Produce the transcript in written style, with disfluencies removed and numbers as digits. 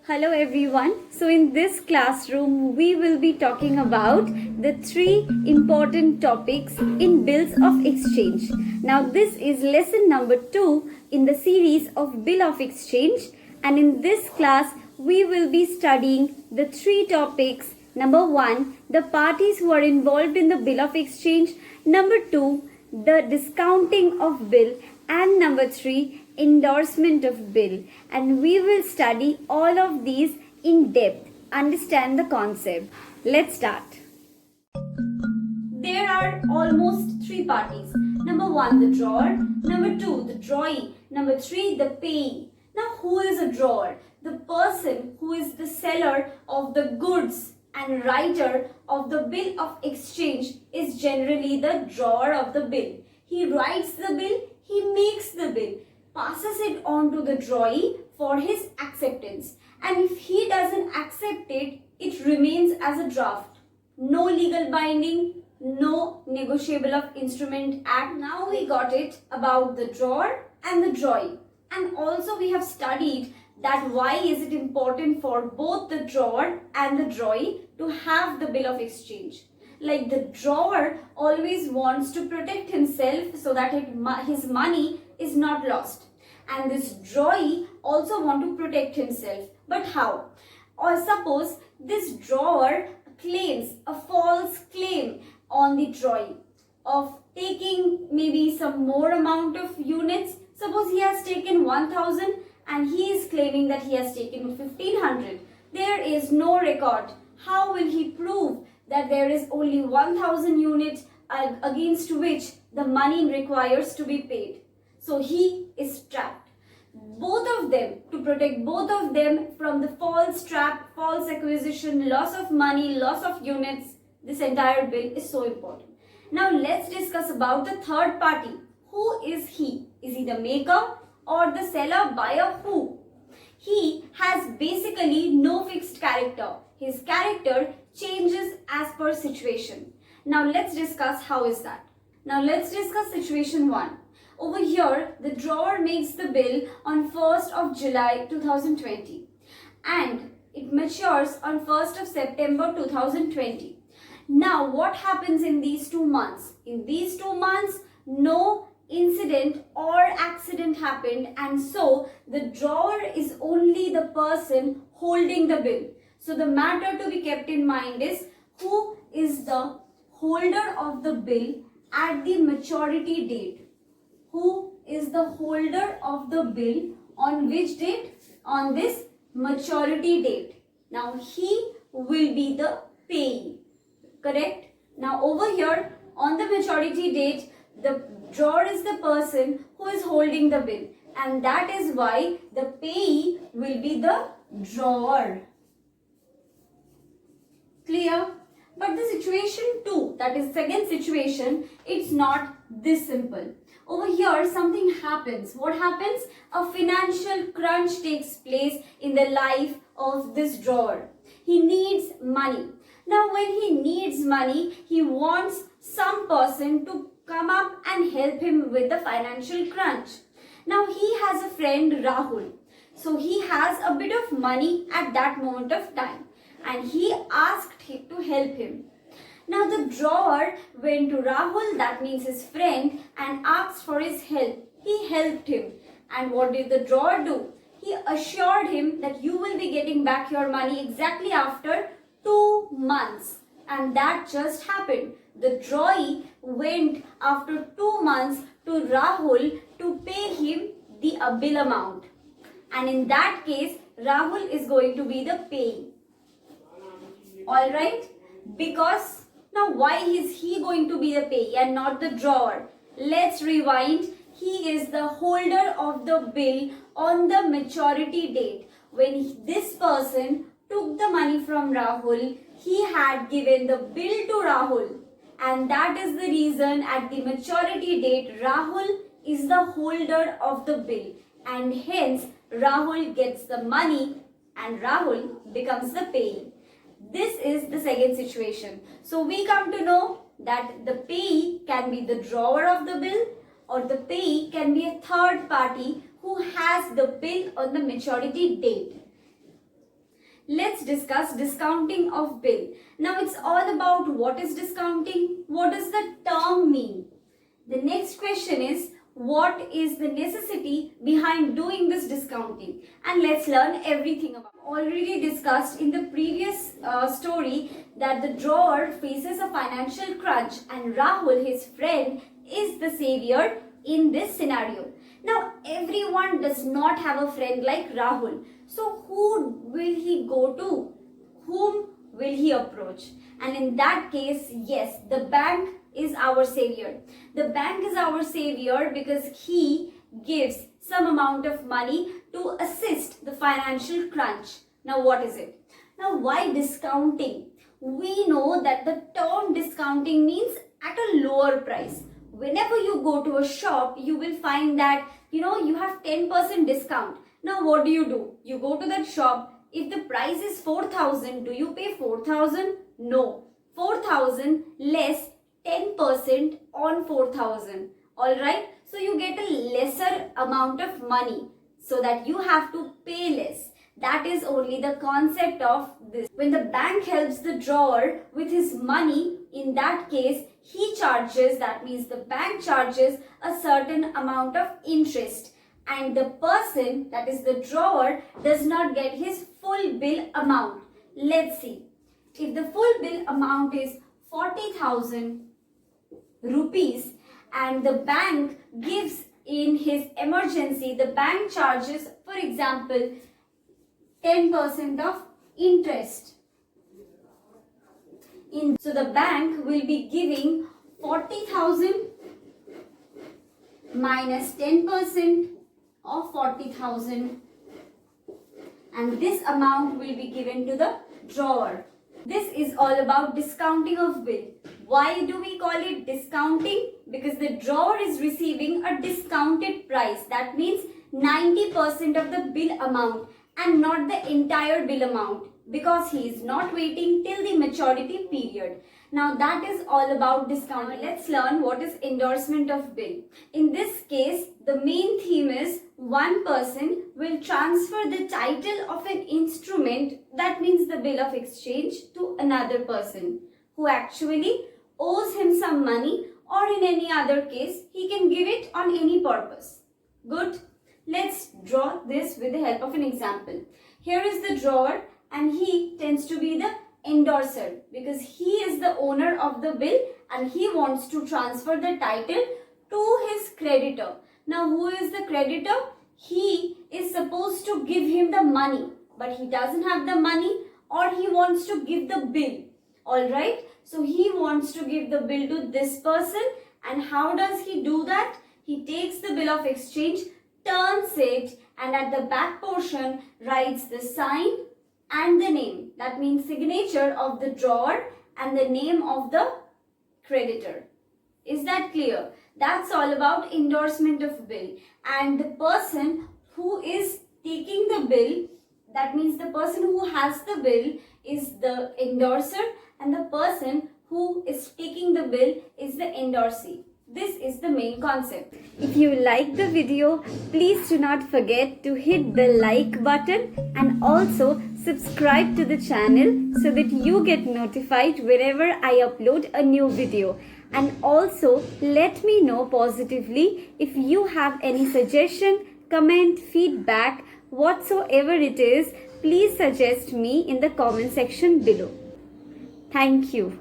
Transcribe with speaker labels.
Speaker 1: Hello everyone. So in this classroom we will be talking about the three important topics in bills of exchange. Now this is lesson number 2 in the series of bill of exchange, and in this class we will be studying the three topics. Number 1, the parties who are involved in the bill of exchange. Number 2, the discounting of bill, and number 3, endorsement of bill. And we will study all of these in depth, understand the concept. Let's start. There are almost three parties. Number 1, the drawer. Number 2, the drawee. Number 3, the payee. Now who is a drawer? The person who is the seller of the goods and writer of the bill of exchange is generally the drawer of the bill. He writes the bill, he makes the bill, passes it on to the drawee for his acceptance. And if he doesn't accept it, it remains as a draft. No legal binding, no negotiable of instrument act. Now we got it about the drawer and the drawee. And also we have studied that why is it important for both the drawer and the drawee to have the bill of exchange. Like the drawer always wants to protect himself so that his money is not lost. And this drawee also want to protect himself. But how? Or suppose this drawer claims a false claim on the drawee of taking maybe some more amount of units. Suppose he has taken 1000 and he is claiming that he has taken 1500. There is no record. How will he prove that there is only 1000 units against which the money requires to be paid? So he is trapped. Both of them, to protect both of them from the false trap, false acquisition, loss of money, loss of units, this entire bill is so important. Now let's discuss about the third party. Who is he? Is he the maker or the seller, buyer? Who? He has basically no fixed character. His character changes as per situation. Now let's discuss how is that. Now let's discuss situation 1. Over here, the drawer makes the bill on 1st of July 2020 and it matures on 1st of September 2020. Now what happens in these 2 months? In these 2 months, no incident or accident happened, and so the drawer is only the person holding the bill. So the matter to be kept in mind is who is the holder of the bill at the maturity date. Who is the holder of the bill on which date? On this maturity date. Now he will be the payee. Correct? Now over here on the maturity date, the drawer is the person who is holding the bill, and that is why the payee will be the drawer. Clear? But the situation 2, that is second situation, it's not this simple. Over here something happens. What happens? A financial crunch takes place in the life of this drawer. He needs money. Now when he needs money, he wants some person to come up and help him with the financial crunch. Now he has a friend Rahul. So he has a bit of money at that moment of time and he asked him to help him. Now the drawer went to Rahul, that means his friend, and asked for his help. He helped him. And what did the drawer do? He assured him that you will be getting back your money exactly after 2 months. And that just happened. The drawee went after 2 months to Rahul to pay him the bill amount. And in that case, Rahul is going to be the payee. Alright? Because now why is he going to be the payee and not the drawer? Let's rewind. He is the holder of the bill on the maturity date. When this person took the money from Rahul, he had given the bill to Rahul. And that is the reason at the maturity date, Rahul is the holder of the bill. And hence, Rahul gets the money and Rahul becomes the payee. This is the second situation. So we come to know that the payee can be the drawer of the bill or the payee can be a third party who has the bill on the maturity date. let's discuss discounting of bill. Now it's all about what is discounting, what does the term mean. The next question is, what is the necessity behind doing this discounting? And let's learn everything about it. Already discussed in the previous story that the drawer faces a financial crunch and Rahul, his friend, is the savior in this scenario. Now everyone does not have a friend like Rahul. So who will he go to? Whom will he approach? And in that case, yes, the bank is our savior. The bank is our savior because he gives some amount of money to assist the financial crunch. Now what is it? Now why discounting? We know that the term discounting means at a lower price. Whenever you go to a shop, you will find that you have 10% discount. Now what do? You go to that shop. If the price is 4,000, do you pay 4,000? No. 4,000 less 10% on 4,000. Alright. So you get a lesser amount of money so that you have to pay less. That is only the concept of this. When the bank helps the drawer with his money, in that case, he charges, that means the bank charges a certain amount of interest. And the person, that is the drawer, does not get his full bill amount. Let's see. If the full bill amount is 40,000 rupees and the bank gives in his emergency, the bank charges, for example, 10% of interest. So the bank will be giving 40,000 minus 10% of 40,000, and this amount will be given to the drawer. This is all about discounting of bill. Why do we call it discounting? Because the drawer is receiving a discounted price. That means 90% of the bill amount and not the entire bill amount, because he is not waiting till the maturity period. Now that is all about discounting. Let's learn what is endorsement of bill. In this case, the main theme is one person will transfer the title of an instrument, that means the bill of exchange, to another person who actually owes him some money, or in any other case, he can give it on any purpose. Good. Let's draw this with the help of an example. Here is the drawer and he tends to be the endorser because he is the owner of the bill and he wants to transfer the title to his creditor. Now who is the creditor? He is supposed to give him the money, but he doesn't have the money, or he wants to give the bill. Alright, so he wants to give the bill to this person, and how does he do that? He takes the bill of exchange, turns it, and at the back portion writes the sign and the name. That means signature of the drawer and the name of the creditor. Is that clear? That's all about endorsement of bill. And the person who is taking the bill, that means the person who has the bill is the endorser, and the person who is taking the bill is the endorsee. This is the main concept. If you like the video, please do not forget to hit the like button and also subscribe to the channel so that you get notified whenever I upload a new video. And also let me know positively if you have any suggestion, comment, feedback, whatsoever it is, please suggest me in the comment section below. Thank you.